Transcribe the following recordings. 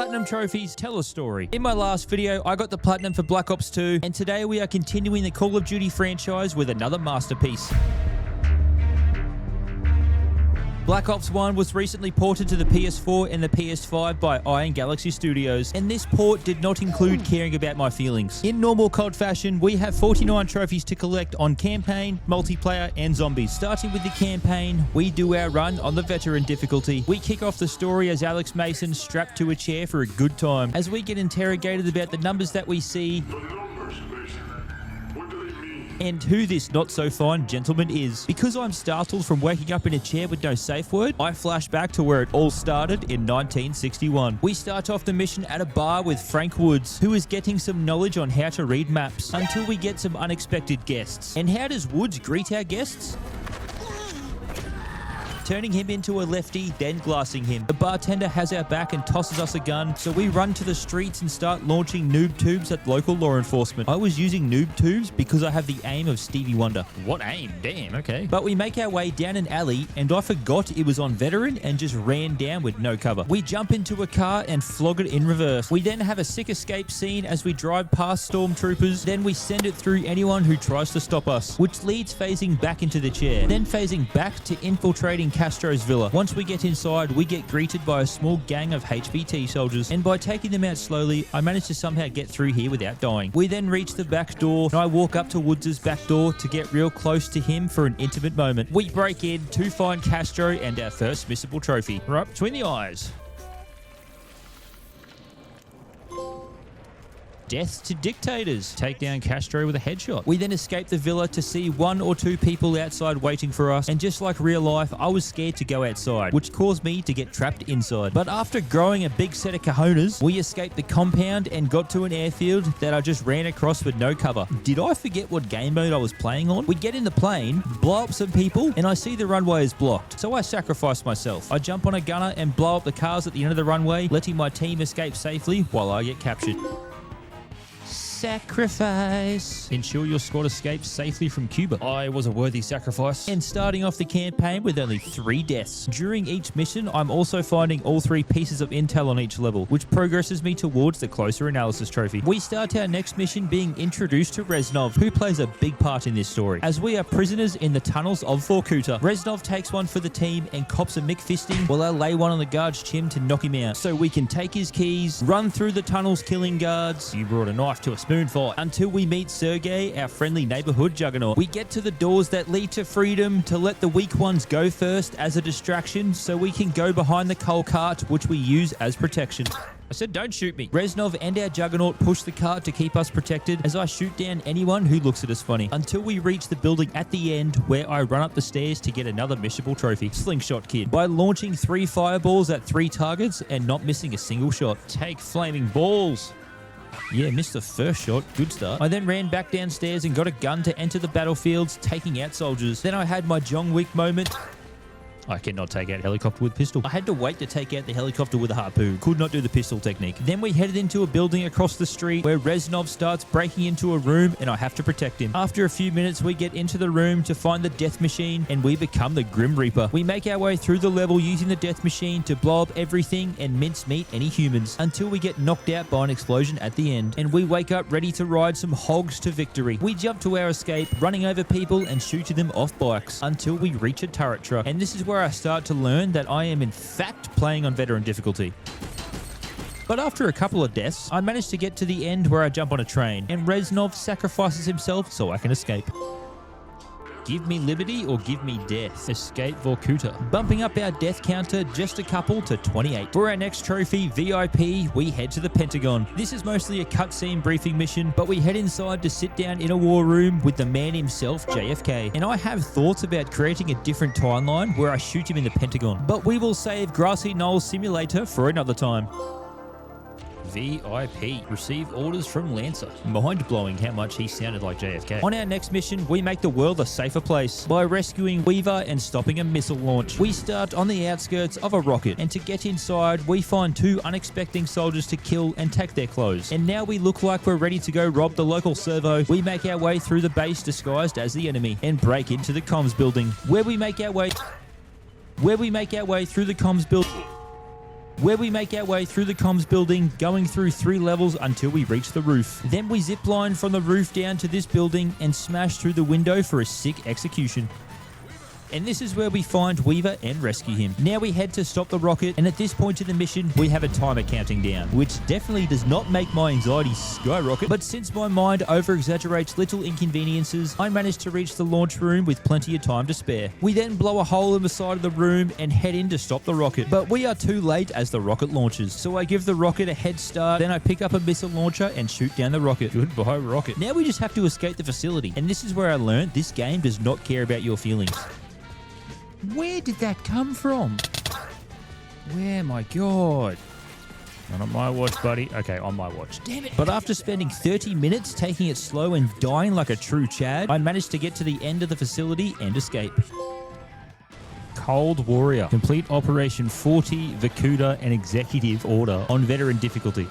Platinum trophies tell a story. In my last video, I got the Platinum for Black Ops 2, and today we are continuing the Call of Duty franchise with another masterpiece. Black Ops 1 was recently ported to the PS4 and the PS5 by Iron Galaxy Studios, and this port did not include caring about my feelings. In normal COD fashion, we have 49 trophies to collect on campaign, multiplayer, and zombies. Starting with the campaign, we do our run on the veteran difficulty. We kick off the story as Alex Mason strapped to a chair for a good time, as we get interrogated about the numbers that we see and who this not-so-fine gentleman is. Because I'm startled from waking up in a chair with no safe word, I flash back to where it all started in 1961. We start off the mission at a bar with Frank Woods, who is getting some knowledge on how to read maps, until we get some unexpected guests. And how does Woods greet our guests? Turning him into a lefty, then glassing him. The bartender has our back and tosses us a gun, so we run to the streets and start launching noob tubes at local law enforcement. I was using noob tubes because I have the aim of Stevie Wonder. What aim? Damn, okay. But we make our way down an alley, and I forgot it was on veteran and just ran down with no cover. We jump into a car and flog it in reverse. We then have a sick escape scene as we drive past stormtroopers, then we send it through anyone who tries to stop us, which leads phasing back into the chair, then phasing back to infiltrating Castro's villa. Once we get inside, we get greeted by a small gang of HBT soldiers, and by taking them out slowly, I managed to somehow get through here without dying. We then reach the back door, and I walk up to Woods' back door to get real close to him for an intimate moment. We break in to find Castro and our first missable trophy. Right between the eyes. Death to dictators. Take down Castro with a headshot. We then escape the villa to see one or two people outside waiting for us, and just like real life, I was scared to go outside, which caused me to get trapped inside. But after growing a big set of cojones, we escaped the compound and got to an airfield that I just ran across with no cover. Did I forget what game mode I was playing on? We get in the plane, blow up some people, and I see the runway is blocked. So I sacrifice myself. I jump on a gunner and blow up the cars at the end of the runway, letting my team escape safely while I get captured. Sacrifice. Ensure your squad escapes safely from Cuba. I was a worthy sacrifice. And starting off the campaign with only 3 deaths. During each mission, I'm also finding all 3 pieces of intel on each level, which progresses me towards the closer analysis trophy. We start our next mission being introduced to Reznov, who plays a big part in this story, as we are prisoners in the tunnels of Vorkuta. Reznov takes one for the team and cops a McFisting, while I lay one on the guard's chin to knock him out, so we can take his keys, run through the tunnels killing guards. You brought a knife to a spoon fight, until we meet Sergey, our friendly neighborhood juggernaut. We get to the doors that lead to freedom to let the weak ones go first as a distraction, so we can go behind the coal cart, which we use as protection. I said don't shoot me. Reznov and our juggernaut push the cart to keep us protected as I shoot down anyone who looks at us funny, until we reach the building at the end, where I run up the stairs to get another missable trophy. Slingshot Kid, by launching 3 fireballs at 3 targets and not missing a single shot. Take flaming balls. Yeah, missed the first shot. Good start. I then ran back downstairs and got a gun to enter the battlefields, taking out soldiers. Then I had my John Wick moment. I cannot take out a helicopter with pistol. I had to wait to take out the helicopter with a harpoon. Could not do the pistol technique. Then we headed into a building across the street where Reznov starts breaking into a room and I have to protect him. After a few minutes, we get into the room to find the death machine and we become the Grim Reaper. We make our way through the level using the death machine to blow up everything and mincemeat any humans, until we get knocked out by an explosion at the end, and we wake up ready to ride some hogs to victory. We jump to our escape, running over people and shooting them off bikes, until we reach a turret truck, and this is where I start to learn that I am in fact playing on veteran difficulty. But after a couple of deaths, I managed to get to the end where I jump on a train, and Reznov sacrifices himself so I can escape. Give me liberty or give me death. Escape Vorkuta. Bumping up our death counter just a couple to 28. For our next trophy, VIP, we head to the Pentagon. This is mostly a cutscene briefing mission, but we head inside to sit down in a war room with the man himself, JFK. And I have thoughts about creating a different timeline where I shoot him in the Pentagon. But we will save Grassy Knoll Simulator for another time. VIP. Receive orders from Lancer. Mind-blowing how much he sounded like JFK. On our next mission, we make the world a safer place by rescuing Weaver and stopping a missile launch. We start on the outskirts of a rocket, and to get inside, we find 2 unexpected soldiers to kill and take their clothes. And now we look like we're ready to go rob the local servo. We make our way through the base disguised as the enemy and break into the comms building, where we make our way through the comms building. where we make our way through the comms building, going through 3 levels until we reach the roof. Then we zipline from the roof down to this building and smash through the window for a sick execution. And this is where we find Weaver and rescue him. Now we head to stop the rocket, and at this point in the mission, we have a timer counting down, which definitely does not make my anxiety skyrocket, but since my mind over-exaggerates little inconveniences, I manage to reach the launch room with plenty of time to spare. We then blow a hole in the side of the room and head in to stop the rocket, but we are too late as the rocket launches, so I give the rocket a head start, then I pick up a missile launcher and shoot down the rocket. Goodbye, rocket. Now we just have to escape the facility, and this is where I learned this game does not care about your feelings. Where did that come from? Where, my God? Not on my watch, buddy. Okay, on my watch. Damn it. But after spending 30 minutes taking it slow and dying like a true Chad, I managed to get to the end of the facility and escape. Cold Warrior. Complete Operation 40, Vacuda, and Executive Order on Veteran difficulty.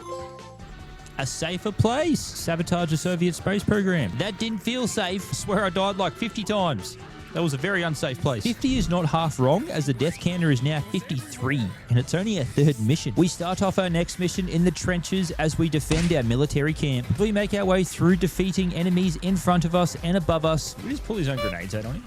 A safer place. Sabotage the Soviet space program. That didn't feel safe. I swear I died like 50 times. That was a very unsafe place. 50 is not half wrong, as the death counter is now 53, and it's only our 3rd mission. We start off our next mission in the trenches as we defend our military camp. We make our way through defeating enemies in front of us and above us. We just pull his own grenades out on him.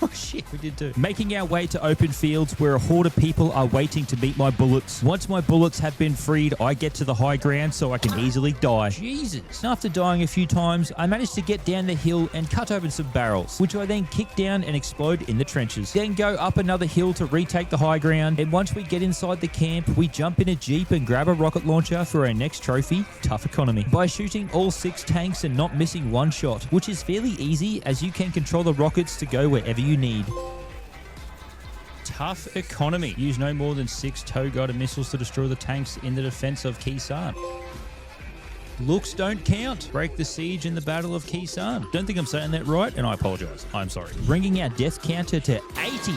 Oh shit, we did too. Making our way to open fields where a horde of people are waiting to meet my bullets. Once my bullets have been freed, I get to the high ground so I can easily die. Jesus. After dying a few times, I managed to get down the hill and cut open some barrels, which I then kick down and explode in the trenches. Then go up another hill to retake the high ground, and once we get inside the camp, we jump in a jeep and grab a rocket launcher for our next trophy, Tough Economy, by shooting all 6 tanks and not missing one shot, which is fairly easy as you can control the rockets to go wherever you need. Tough Economy. Use no more than 6 tow-guided missiles to destroy the tanks in the defense of Kisan. Looks don't count. Break the siege in the Battle of Kisan. Don't think I'm saying that right, and I apologize. I'm sorry. Bringing our death counter to 80.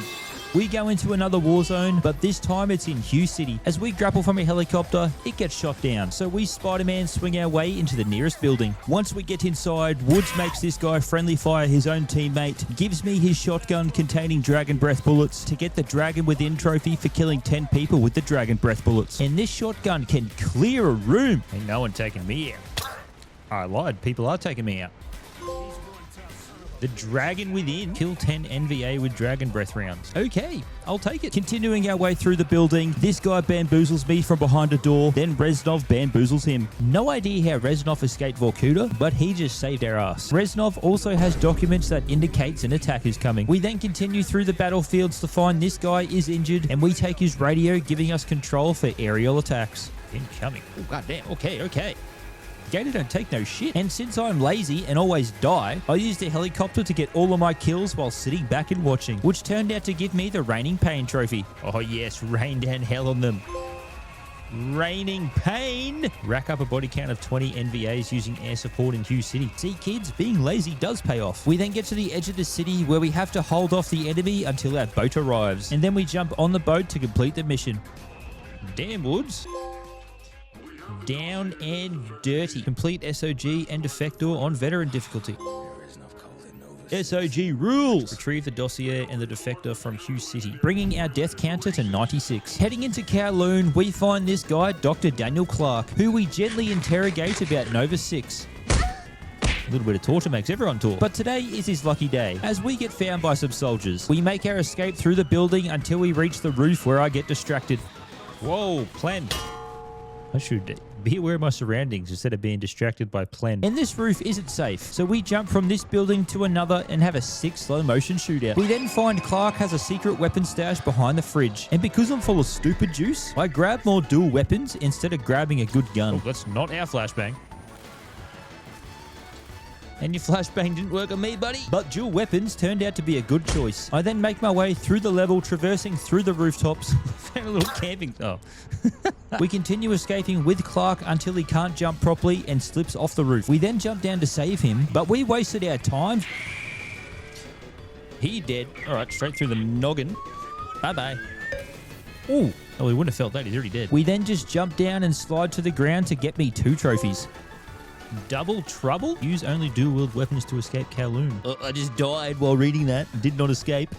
We go into another war zone, but this time it's in Hugh City. As we grapple from a helicopter, it gets shot down, so we Spider-Man swing our way into the nearest building. Once we get inside, Woods makes this guy friendly fire his own teammate, gives me his shotgun containing Dragon Breath bullets to get the Dragon Within trophy for killing 10 people with the Dragon Breath bullets. And this shotgun can clear a room. Ain't no one taking me out. I lied, people are taking me out. The Dragon Within. Kill 10 NVA with Dragon Breath rounds. Okay, I'll take it. Continuing our way through the building, this guy bamboozles me from behind a door, then Reznov bamboozles him. No idea how Reznov escaped Vorkuta, but he just saved our ass. Reznov also has documents that indicates an attack is coming. We then continue through the battlefields to find this guy is injured, and we take his radio, giving us control for aerial attacks. Incoming. Oh, goddamn. Okay. Gator don't take no shit. And since I'm lazy and always die, I used a helicopter to get all of my kills while sitting back and watching, which turned out to give me the Raining Pain trophy. Oh yes, rain down hell on them. Raining Pain. Rack up a body count of 20 NVAs using air support in Hugh City. See kids, being lazy does pay off. We then get to the edge of the city where we have to hold off the enemy until our boat arrives. And then we jump on the boat to complete the mission. Damn, Woods. Down and dirty. Complete SOG and Defector on Veteran difficulty. SOG rules. Retrieve the dossier and the Defector from Hugh City, bringing our death counter to 96. Heading into Kowloon, we find this guy, Dr. Daniel Clark, who we gently interrogate about Nova 6. A little bit of torture makes everyone talk. But today is his lucky day, as we get found by some soldiers. We make our escape through the building until we reach the roof where I get distracted. Whoa, Plen. I should be aware of my surroundings instead of being distracted by Plen. And this roof isn't safe, so we jump from this building to another and have a sick slow motion shootout. We then find Clark has a secret weapon stash behind the fridge, and because I'm full of stupid juice, I grab more dual weapons instead of grabbing a good gun. Oh, that's not our flashbang. And your flashbang didn't work on me, buddy. But dual weapons turned out to be a good choice. I then make my way through the level, traversing through the rooftops. Found a little camping. Oh. We continue escaping with Clark until he can't jump properly and slips off the roof. We then jump down to save him, but we wasted our time. He dead. All right, straight through the noggin. Bye-bye. Ooh. Oh, we wouldn't have felt that. He's already dead. We then just jump down and slide to the ground to get me 2 trophies. Double trouble? Use only dual-wield weapons to escape Kowloon. I just died while reading that. Did not escape.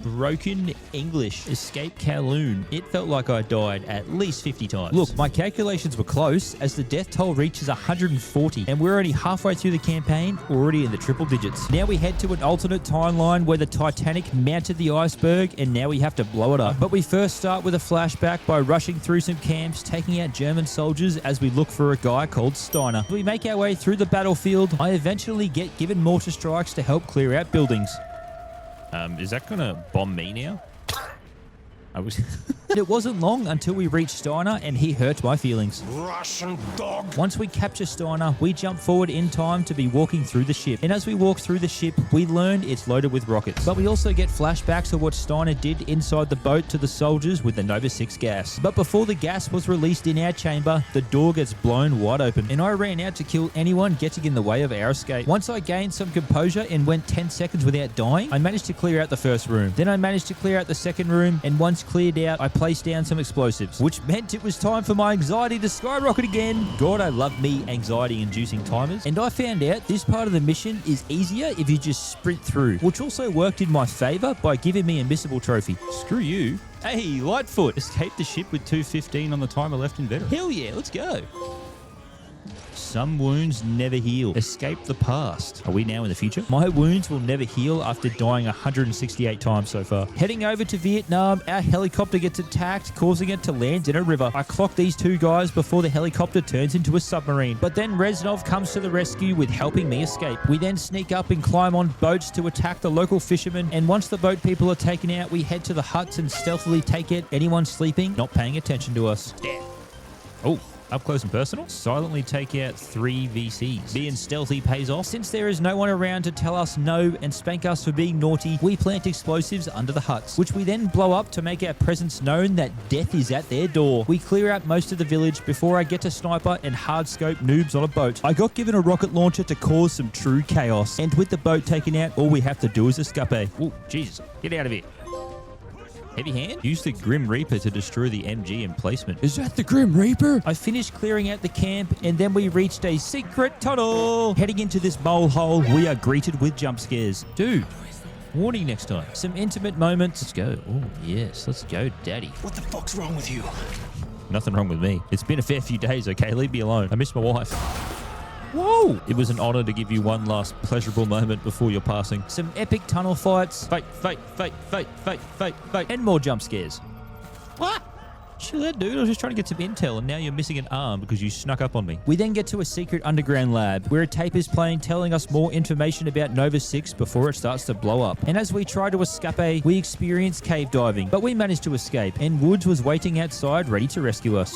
Broken English. Escape Kowloon. It felt like I died at least 50 times. Look, my calculations were close as the death toll reaches 140 and we're already halfway through the campaign, already in the triple digits. Now we head to an alternate timeline where the Titanic mounted the iceberg and now we have to blow it up. But we first start with a flashback by rushing through some camps, taking out German soldiers as we look for a guy called Steiner. As we make our way through the battlefield, I eventually get given mortar strikes to help clear out buildings. Is that gonna bomb me now? It wasn't long until we reached Steiner and he hurt my feelings. Russian dog. Once we capture Steiner, we jump forward in time to be walking through the ship. And as we walk through the ship, we learn it's loaded with rockets. But we also get flashbacks of what Steiner did inside the boat to the soldiers with the Nova 6 gas. But before the gas was released in our chamber, the door gets blown wide open. And I ran out to kill anyone getting in the way of our escape. Once I gained some composure and went 10 seconds without dying, I managed to clear out the first room. Then I managed to clear out the second room, and once cleared out, I placed down some explosives, which meant it was time for my anxiety to skyrocket again. God, I love me anxiety-inducing timers. And I found out this part of the mission is easier if you just sprint through, which also worked in my favor by giving me a missable trophy. Screw you. Hey, Lightfoot. Escape the ship with 2:15 on the timer left in veteran. Hell yeah, let's go. Some wounds never heal. Escape the past. Are we now in the future? My wounds will never heal after dying 168 times so far. Heading over to Vietnam, our helicopter gets attacked, causing it to land in a river. I clock these two guys before the helicopter turns into a submarine. But then Reznov comes to the rescue with helping me escape. We then sneak up and climb on boats to attack the local fishermen. And once the boat people are taken out, we head to the huts and stealthily take out anyone sleeping, not paying attention to us. Damn. Oh. Up close and personal, silently take out 3 VCs. Being stealthy pays off. Since there is no one around to tell us no and spank us for being naughty, we plant explosives under the huts, which we then blow up to make our presence known that death is at their door. We clear out most of the village before I get to sniper and hard scope noobs on a boat. I got given a rocket launcher to cause some true chaos, and with the boat taken out, all we have to do is escape. Oh, Jesus, get out of here. Heavy hand? Use the Grim Reaper to destroy the MG emplacement. Is that the Grim Reaper? I finished clearing out the camp and then we reached a secret tunnel. Heading into this mole hole, we are greeted with jump scares. Dude, warning next time. Some intimate moments. Let's go. Oh, yes. Let's go, daddy. What the fuck's wrong with you? Nothing wrong with me. It's been a fair few days, okay? Leave me alone. I miss my wife. Whoa! It was an honor to give you one last pleasurable moment before your passing. Some epic tunnel fights. Fight, and more jump scares. What? Chill out, dude. I was just trying to get some intel, and now you're missing an arm because you snuck up on me. We then get to a secret underground lab where a tape is playing telling us more information about Nova 6 before it starts to blow up. And as we try to escape, we experience cave diving, but we managed to escape, and Woods was waiting outside ready to rescue us.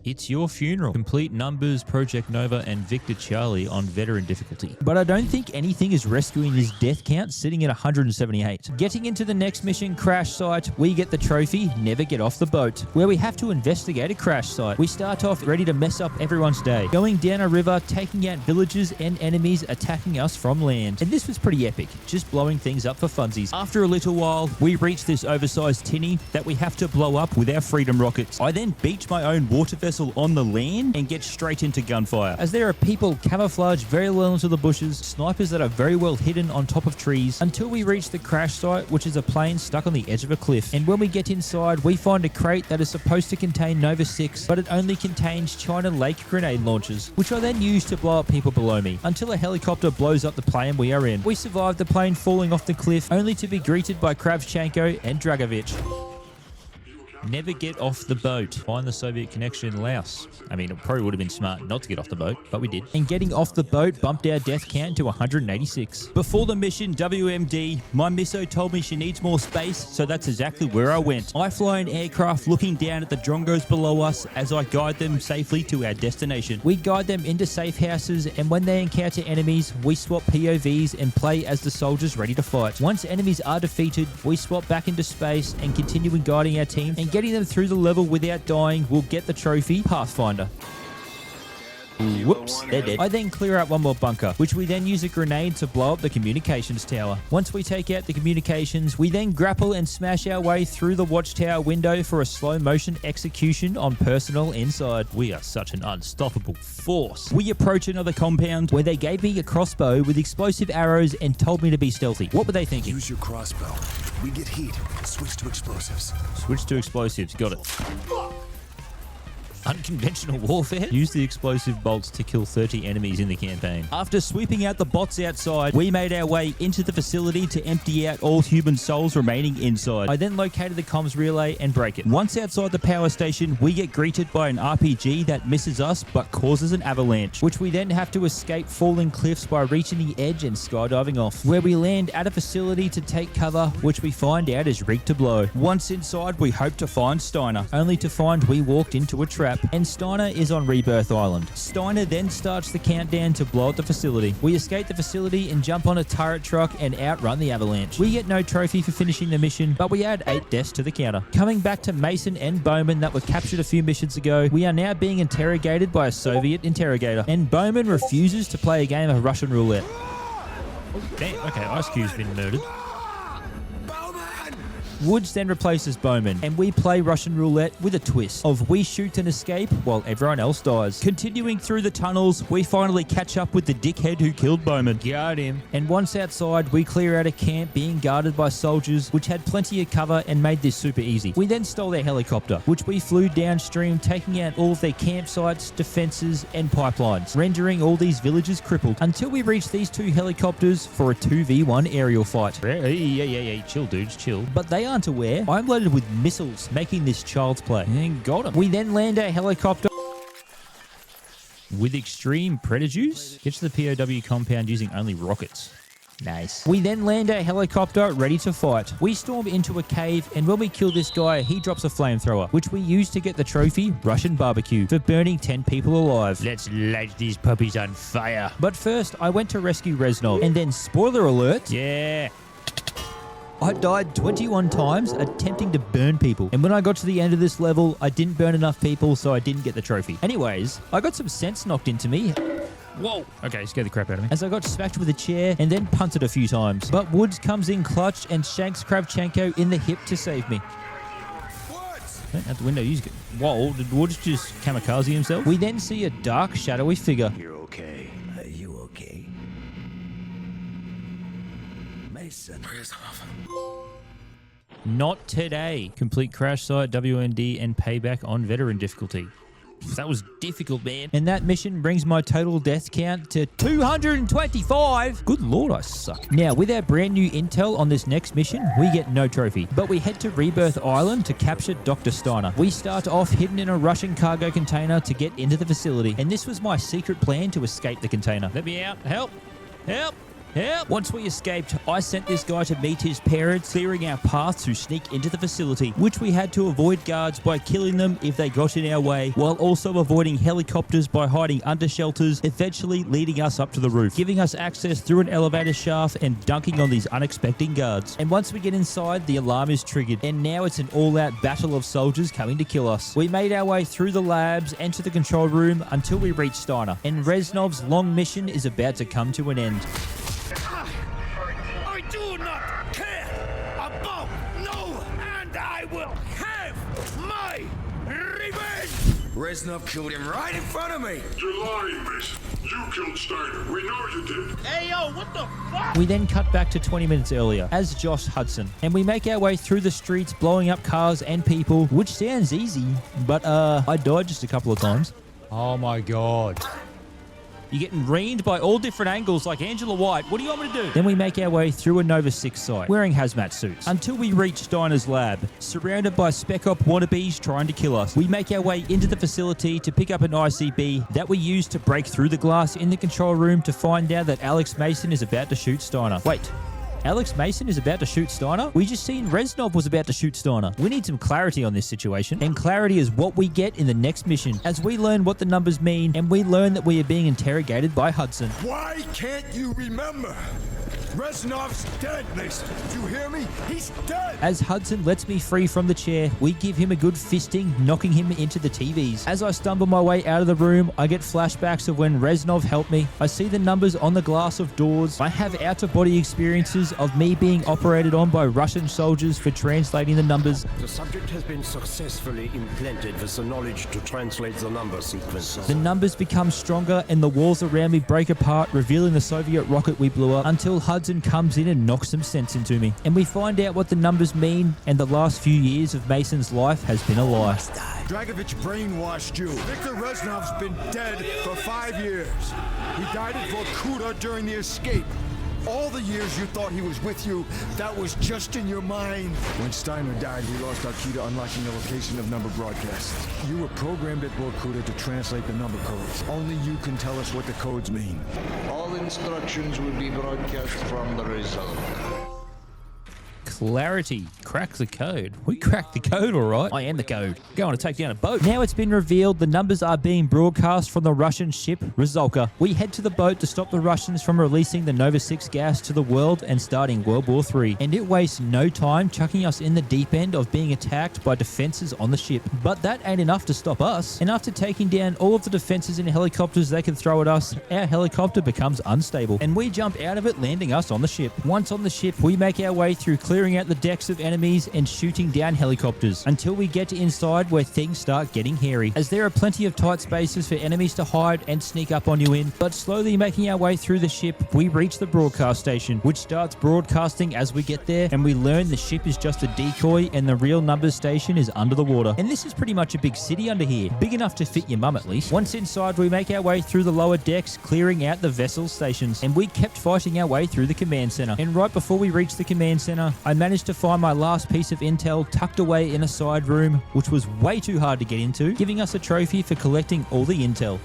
It's your funeral. Complete numbers, Project Nova, and Victor Charlie on veteran difficulty. But I don't think anything is rescuing his death count sitting at 178. Getting into the next mission, crash site, we get the trophy, Never Get Off the Boat, where we have to investigate a crash site. We start off ready to mess up everyone's day, going down a river, taking out villages and enemies attacking us from land. And this was pretty epic, just blowing things up for funsies. After a little while, we reach this oversized tinny that we have to blow up with our freedom rockets. I then beach my own water vessel on the land and get straight into gunfire, as there are people camouflaged very well into the bushes, snipers that are very well hidden on top of trees, until we reach the crash site, which is a plane stuck on the edge of a cliff. And when we get inside, we find a crate that is supposed to contain Nova 6, but it only contains China Lake grenade launchers, which I then use to blow up people below me, until a helicopter blows up the plane we are in. We survive the plane falling off the cliff, only to be greeted by Kravchenko and Dragovich. Never get off the boat. Find the Soviet connection in Laos. I mean, it probably would have been smart not to get off the boat, but we did. And getting off the boat bumped our death count to 186. Before the mission, WMD, my misso told me she needs more space, so that's exactly where I went. I fly an aircraft looking down at the drongos below us as I guide them safely to our destination. We guide them into safe houses, and when they encounter enemies, we swap POVs and play as the soldiers ready to fight. Once enemies are defeated, we swap back into space and continue in guiding our team, and getting them through the level without dying will get the trophy Pathfinder. Whoops, they're dead. I then clear out one more bunker, which we then use a grenade to blow up the communications tower. Once we take out the communications, we then grapple and smash our way through the watchtower window for a slow motion execution on personnel inside. We are such an unstoppable force. We approach another compound where they gave me a crossbow with explosive arrows and told me to be stealthy. What were they thinking? Use your crossbow. We get heat. Switch to explosives. Switch to explosives. Got it. Unconventional warfare? Use the explosive bolts to kill 30 enemies in the campaign. After sweeping out the bots outside, we made our way into the facility to empty out all human souls remaining inside. I then located the comms relay and break it. Once outside the power station, we get greeted by an RPG that misses us but causes an avalanche, which we then have to escape falling cliffs by reaching the edge and skydiving off, where we land at a facility to take cover, which we find out is rigged to blow. Once inside, we hope to find Steiner, only to find we walked into a trap, and Steiner is on Rebirth Island. Steiner then starts the countdown to blow up the facility. We escape the facility and jump on a turret truck and outrun the avalanche. We get no trophy for finishing the mission, but we add 8 deaths to the counter. Coming back to Mason and Bowman that were captured a few missions ago, we are now being interrogated by a Soviet interrogator, and Bowman refuses to play a game of Russian roulette. Oh, damn. Okay, Ice Cube's been murdered. Woods then replaces Bowman, and we play Russian roulette with a twist of we shoot and escape while everyone else dies. Continuing through the tunnels, we finally catch up with the dickhead who killed Bowman. Got him. And once outside, we clear out a camp being guarded by soldiers, which had plenty of cover and made this super easy. We then stole their helicopter, which we flew downstream, taking out all of their campsites, defenses, and pipelines, rendering all these villages crippled, until we reached these 2 helicopters for a 2v1 aerial fight. Yeah, chill dudes, chill. But they aren't aware I'm loaded with missiles, making this child's play. And got him. We then land our helicopter with extreme prejudice. Get to the POW compound using only rockets. Nice. We then land our helicopter ready to fight. We storm into a cave, and when we kill this guy, he drops a flamethrower, which we use to get the trophy Russian barbecue for burning 10 people alive. Let's light these puppies on fire. But first, I went to rescue Reznov, and then spoiler alert. Yeah. I died 21 times attempting to burn people. And when I got to the end of this level, I didn't burn enough people, so I didn't get the trophy. Anyways, I got some sense knocked into me. Whoa. Okay, scared the crap out of me. As I got smacked with a chair and then punted a few times. But Woods comes in clutch and shanks Kravchenko in the hip to save me. Out the window, whoa, did Woods just kamikaze himself? We then see a dark, shadowy figure. You're okay. Are you okay? Mason. Not today. Complete crash site, WND, and payback on veteran difficulty. That was difficult, man. And that mission brings my total death count to 225. Good lord, I suck. Now, with our brand new intel on this next mission, we get no trophy. But we head to Rebirth Island to capture Dr. Steiner. We start off hidden in a Russian cargo container to get into the facility. And this was my secret plan to escape the container. Let me out. Help. Help. Help! Once we escaped, I sent this guy to meet his parents, clearing our path to sneak into the facility, which we had to avoid guards by killing them if they got in our way, while also avoiding helicopters by hiding under shelters, eventually leading us up to the roof, giving us access through an elevator shaft and dunking on these unexpected guards. And once we get inside, the alarm is triggered, and now it's an all-out battle of soldiers coming to kill us. We made our way through the labs and to the control room until we reached Steiner, and Reznov's long mission is about to come to an end. I do not care about no, and I will have my revenge! Reznov killed him right in front of me! You're lying, Mason. You killed Steiner. We know you did. Hey, yo, what the fuck? We then cut back to 20 minutes earlier as Josh Hudson, and we make our way through the streets blowing up cars and people, which sounds easy, but I died just a couple of times. Oh my god. You're getting reamed by all different angles like Angela White. What do you want me to do? Then we make our way through a Nova 6 site, wearing hazmat suits, until we reach Steiner's lab, surrounded by Spec Op wannabes trying to kill us. We make our way into the facility to pick up an ICB that we use to break through the glass in the control room to find out that Alex Mason is about to shoot Steiner. Wait. Alex Mason is about to shoot Steiner? We just seen Reznov was about to shoot Steiner. We need some clarity on this situation, and clarity is what we get in the next mission, as we learn what the numbers mean, and we learn that we are being interrogated by Hudson. Why can't you remember? Reznov's dead, Mason. Do you hear me? He's dead! As Hudson lets me free from the chair, we give him a good fisting, knocking him into the TVs. As I stumble my way out of the room, I get flashbacks of when Reznov helped me. I see the numbers on the glass of doors. I have out-of-body experiences of me being operated on by Russian soldiers for translating the numbers. The subject has been successfully implanted with the knowledge to translate the number sequences. The numbers become stronger and the walls around me break apart, revealing the Soviet rocket we blew up, until Hudson Hudson comes in and knocks some sense into me. And we find out what the numbers mean, and the last few years of Mason's life has been a lie. Dragovich brainwashed you. Victor Reznov's been dead for 5 years. He died at Vorkuta during the escape. All the years you thought he was with you, that was just in your mind. When Steiner died, we lost our key to unlocking the location of number broadcasts. You were programmed at Vorkuta to translate the number codes. Only you can tell us what the codes mean. All instructions will be broadcast from the result. Clarity. Crack the code. We cracked the code, all right. I am the code. Going to take down a boat. Now it's been revealed the numbers are being broadcast from the Russian ship Rizalka. We head to the boat to stop the Russians from releasing the Nova 6 gas to the world and starting World War III. And it wastes no time chucking us in the deep end of being attacked by defenses on the ship. But that ain't enough to stop us. And after taking down all of the defenses and helicopters they can throw at us, our helicopter becomes unstable. And we jump out of it, landing us on the ship. Once on the ship, we make our way through clearing out the decks of enemies and shooting down helicopters until we get to inside where things start getting hairy, as there are plenty of tight spaces for enemies to hide and sneak up on you in. But slowly making our way through the ship, we reach the broadcast station, which starts broadcasting as we get there, and we learn the ship is just a decoy and the real numbers station is under the water. And this is pretty much a big city under here, big enough to fit your mum at least. Once inside, we make our way through the lower decks, clearing out the vessel stations, and we kept fighting our way through the command center. And right before we reach the command center, I managed to find my last piece of intel tucked away in a side room, which was way too hard to get into, giving us a trophy for collecting all the intel.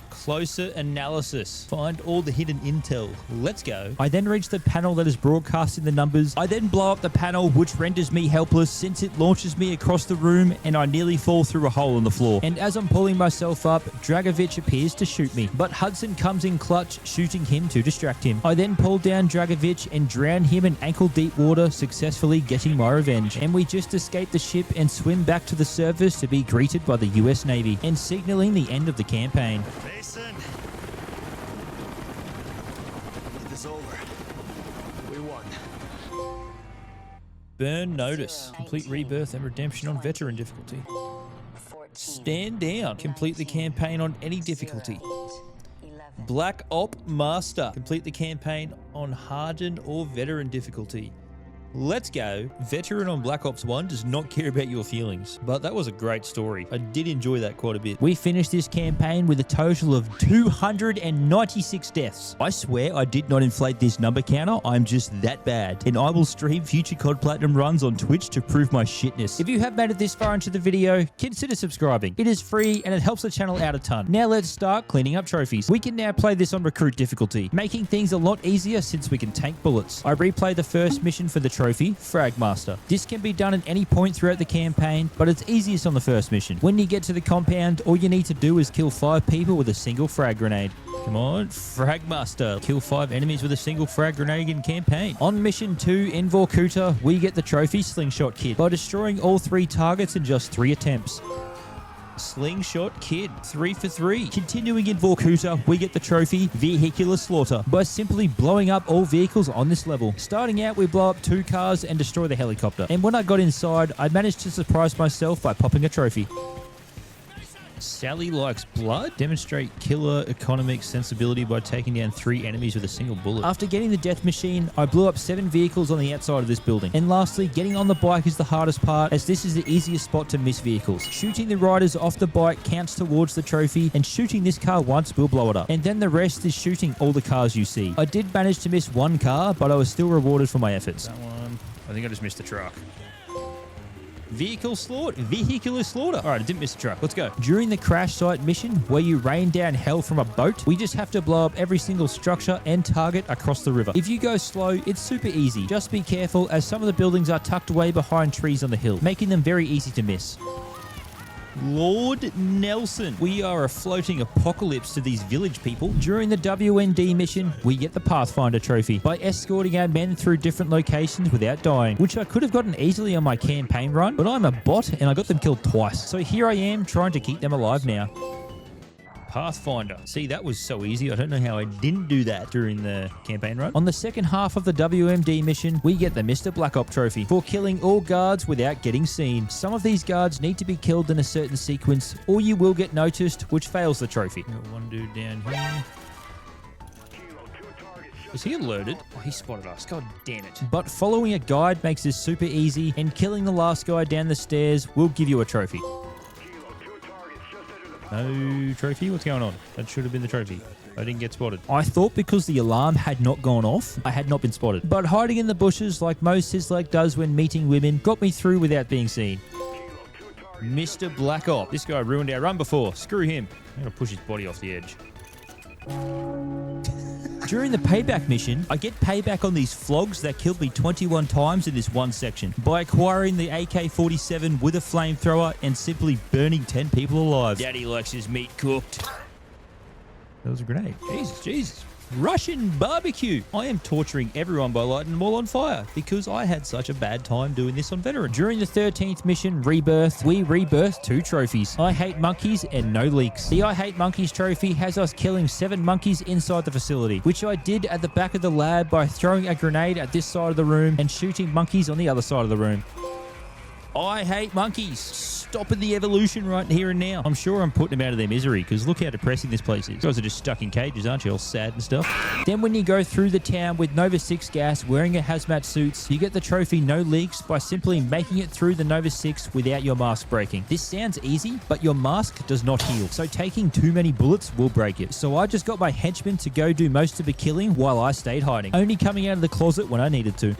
Closer analysis. Find all the hidden intel. Let's go. I then reach the panel that is broadcasting the numbers. I then blow up the panel, which renders me helpless since it launches me across the room and I nearly fall through a hole in the floor. And as I'm pulling myself up, Dragovich appears to shoot me, but Hudson comes in clutch, shooting him to distract him. I then pull down Dragovich and drown him in ankle-deep water, successfully getting my revenge. And we just escape the ship and swim back to the surface to be greeted by the US Navy and signaling the end of the campaign. Mason! Get this over. We won. Burn notice. Complete rebirth and redemption on veteran difficulty. Stand down. Complete the campaign on any difficulty. Black Op Master. Complete the campaign on hardened or veteran difficulty. Let's go. Veteran on Black Ops 1 does not care about your feelings, but that was a great story. I did enjoy that quite a bit. We finished this campaign with a total of 296 deaths. I swear I did not inflate this number counter. I'm just that bad. And I will stream future COD Platinum runs on Twitch to prove my shitness. If you have made it this far into the video, consider subscribing. It is free and it helps the channel out a ton. Now let's start cleaning up trophies. We can now play this on recruit difficulty, making things a lot easier since we can tank bullets. I replay the first mission for the trophy, Frag Master. This can be done at any point throughout the campaign, but it's easiest on the first mission. When you get to the compound, all you need to do is kill 5 people with a single frag grenade. Come on, Frag Master. Kill 5 enemies with a single frag grenade in campaign. On mission 2 in Vorkuta, we get the trophy Slingshot Kid by destroying all 3 targets in just 3 attempts. Slingshot Kid, 3 for 3. Continuing in Vorkuta, we get the trophy Vehicular Slaughter by simply blowing up all vehicles on this level. Starting out, we blow up 2 cars and destroy the helicopter. And when I got inside, I managed to surprise myself by popping a trophy. Sally likes blood. Demonstrate killer economic sensibility by taking down 3 enemies with a single bullet. After getting the death machine, I blew up 7 vehicles on the outside of this building. And lastly, getting on the bike is the hardest part, as this is the easiest spot to miss vehicles. Shooting the riders off the bike counts towards the trophy, and shooting this car once will blow it up. And then the rest is shooting all the cars you see. I did manage to miss 1 car, but I was still rewarded for my efforts. That one, I think I just missed the truck. Vehicular slaughter. All right, I didn't miss the truck. Let's go. During the crash site mission, where you rain down hell from a boat, we just have to blow up every single structure and target across the river. If you go slow, it's super easy. Just be careful, as some of the buildings are tucked away behind trees on the hill, making them very easy to miss. Lord Nelson. We are a floating apocalypse to these village people. During the WND mission, we get the Pathfinder trophy by escorting our men through different locations without dying, which I could have gotten easily on my campaign run, but I'm a bot and I got them killed twice. So here I am trying to keep them alive now. Pathfinder. See, that was so easy. I don't know how I didn't do that during the campaign run. On the second half of the WMD mission, we get the Mr. Black Op trophy for killing all guards without getting seen. Some of these guards need to be killed in a certain sequence, or you will get noticed, which fails the trophy. Got one dude down here. Is he alerted? Oh, he spotted us. God damn it. But following a guide makes this super easy, and killing the last guy down the stairs will give you a trophy. No trophy? What's going on? That should have been the trophy. I didn't get spotted. I thought because the alarm had not gone off, I had not been spotted. But hiding in the bushes like most Sizzlag does when meeting women got me through without being seen. Mr. Black Op. This guy ruined our run before. Screw him. I'm going to push his body off the edge. During the payback mission, I get payback on these flogs that killed me 21 times in this one section by acquiring the AK-47 with a flamethrower and simply burning 10 people alive. Daddy likes his meat cooked. That was a grenade. Jesus. Russian barbecue. I am torturing everyone by lighting them all on fire because I had such a bad time doing this on Veteran. During the 13th mission, Rebirth, we rebirthed 2 trophies. I Hate Monkeys and No Leaks. The I Hate Monkeys trophy has us killing 7 monkeys inside the facility, which I did at the back of the lab by throwing a grenade at this side of the room and shooting monkeys on the other side of the room. I hate monkeys. Stopping the evolution right here and now. I'm sure I'm putting them out of their misery because look how depressing this place is. You guys are just stuck in cages, aren't you? All sad and stuff. Then when you go through the town with Nova 6 gas wearing a hazmat suits, you get the trophy No Leaks by simply making it through the Nova 6 without your mask breaking. This sounds easy, but your mask does not heal. So taking too many bullets will break it. So I just got my henchmen to go do most of the killing while I stayed hiding. Only coming out of the closet when I needed to.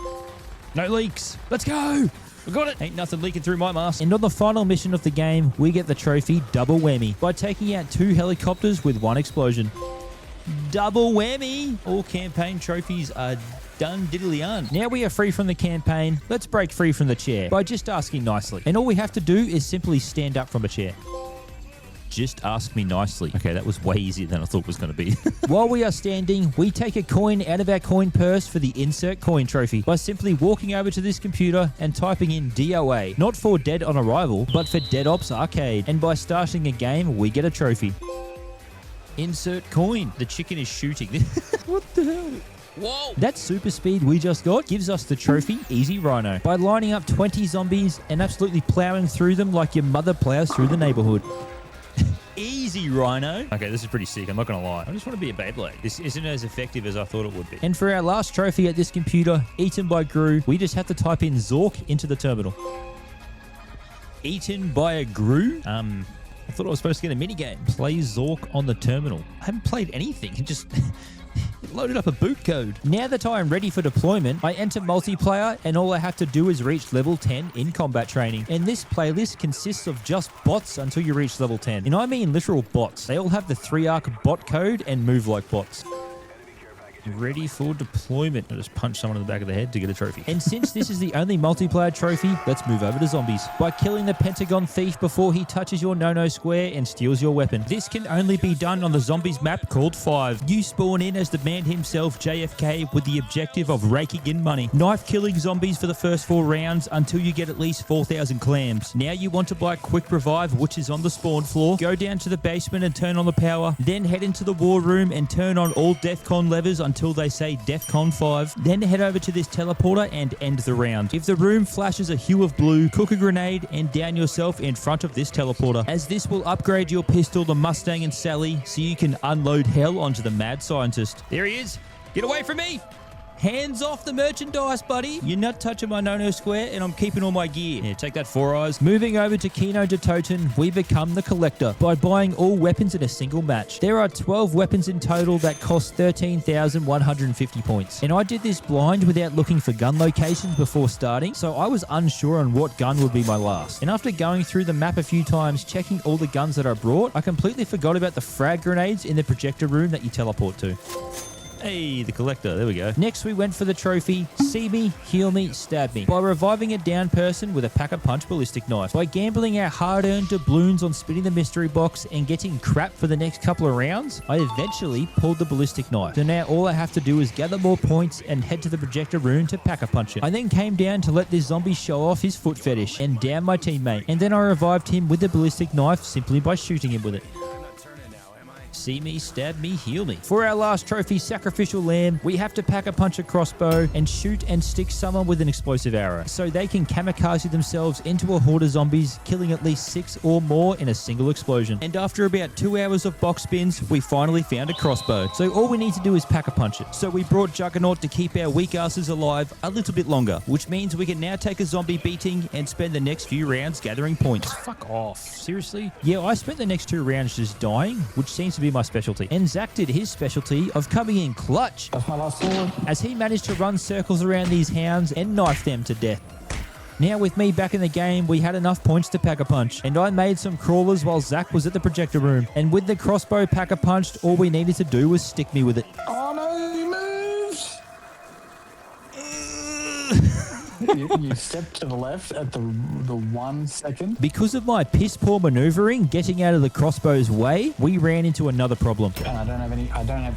No leaks. Let's go. We got it. Ain't nothing leaking through my mask. And on the final mission of the game, we get the trophy Double Whammy by taking out 2 helicopters with 1 explosion. Double whammy. All campaign trophies are done diddly-un. Now we are free from the campaign. Let's break free from the chair by just asking nicely. And all we have to do is simply stand up from a chair. Just ask me nicely. Okay, that was way easier than I thought it was going to be. While we are standing, we take a coin out of our coin purse for the insert coin trophy by simply walking over to this computer and typing in DOA, not for Dead on Arrival, but for Dead Ops Arcade. And by starting a game, we get a trophy. Insert coin. The chicken is shooting. What the hell? Whoa! That super speed we just got gives us the trophy Easy Rhino by lining up 20 zombies and absolutely plowing through them like your mother plows through the neighborhood. Easy Rhino. Okay, this is pretty sick. I'm not going to lie. I just want to be a Beyblade. This isn't as effective as I thought it would be. And for our last trophy at this computer, Eaten by Gru, we just have to type in Zork into the terminal. Eaten by a Gru? I thought I was supposed to get a minigame. Play Zork on the terminal. I haven't played anything. It just loaded up a boot code. Now that I am ready for deployment, I enter multiplayer and all I have to do is reach level 10 in combat training. And this playlist consists of just bots until you reach level 10. And I mean literal bots. They all have the 3-arc bot code and move like bots. Ready for deployment. I just punch someone in the back of the head to get a trophy. And since this is the only multiplayer trophy, let's move over to zombies. By killing the Pentagon Thief before he touches your no-no square and steals your weapon. This can only be done on the zombies map called 5. You spawn in as the man himself, JFK, with the objective of raking in money. Knife killing zombies for the first 4 rounds until you get at least 4,000 clams. Now you want to buy Quick Revive, which is on the spawn floor. Go down to the basement and turn on the power. Then head into the war room and turn on all DEFCON levers until they say DEFCON 5. Then head over to this teleporter and end the round. If the room flashes a hue of blue, cook a grenade and down yourself in front of this teleporter, as this will upgrade your pistol, the Mustang and Sally, so you can unload hell onto the mad scientist. There he is. Get away from me. Hands off the merchandise, buddy. You're not touching my no-no square, and I'm keeping all my gear. Yeah, take that, 4 Eyes. Moving over to Kino de Toten, we become the Collector by buying all weapons in a single match. There are 12 weapons in total that cost 13,150 points. And I did this blind without looking for gun locations before starting, so I was unsure on what gun would be my last. And after going through the map a few times, checking all the guns that I brought, I completely forgot about the frag grenades in the projector room that you teleport to. Hey, the Collector. There we go. Next, we went for the trophy, See Me, Heal Me, Stab Me, by reviving a down person with a Pack-a-Punch ballistic knife. By gambling our hard-earned doubloons on spinning the mystery box and getting crap for the next couple of rounds, I eventually pulled the ballistic knife. So now all I have to do is gather more points and head to the projector room to Pack-a-Punch it. I then came down to let this zombie show off his foot fetish and down my teammate. And then I revived him with the ballistic knife simply by shooting him with it. See me, stab me, heal me. For our last trophy, Sacrificial Lamb, we have to pack-a-punch a crossbow and shoot and stick someone with an explosive arrow so they can kamikaze themselves into a horde of zombies, killing at least 6 or more in a single explosion. And after about 2 hours of box spins, we finally found a crossbow. So all we need to do is pack-a-punch it. So we brought Juggernaut to keep our weak asses alive a little bit longer, which means we can now take a zombie beating and spend the next few rounds gathering points. Fuck off. Seriously? Yeah, I spent the next 2 rounds just dying, which seems to be my specialty. And Zach did his specialty of coming in clutch. That's my last sword. As he managed to run circles around these hounds and knife them to death. Now with me back in the game, we had enough points to pack-a-punch, and I made some crawlers while Zach was at the projector room. And with the crossbow pack-a-punched, all we needed to do was stick me with it. Oh no, he moves! you stepped to the left at the 1 second. Because of my piss-poor maneuvering, getting out of the crossbow's way, we ran into another problem. And I don't have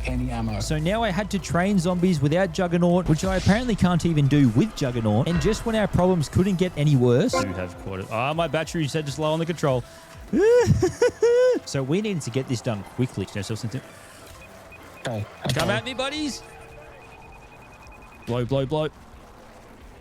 any ammo. So now I had to train zombies without Juggernaut, which I apparently can't even do with Juggernaut. And just when our problems couldn't get any worse... You have caught it. Ah, my battery said just low on the control. So we needed to get this done quickly. Okay. Come at me, buddies. Blow, blow, blow.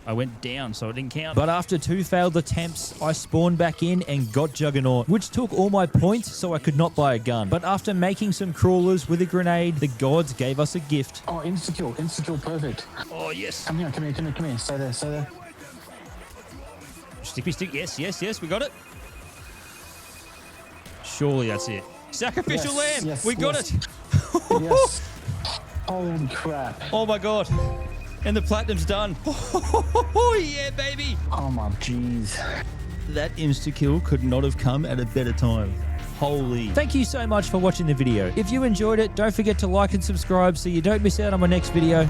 I went down, so it didn't count. But after 2 failed attempts, I spawned back in and got Juggernaut, which took all my points so I could not buy a gun. But after making some crawlers with a grenade, the gods gave us a gift. Oh, insta-kill, perfect. Oh, yes. Come here. Stay there. Stick. Yes, we got it. Surely that's it. Sacrificial lamb. Yes, we got it. Yes. Holy crap. Oh my god. And the platinum's done. Oh yeah, baby. Oh my jeez. That insta-kill could not have come at a better time. Holy. Thank you so much for watching the video. If you enjoyed it, don't forget to like and subscribe so you don't miss out on my next video.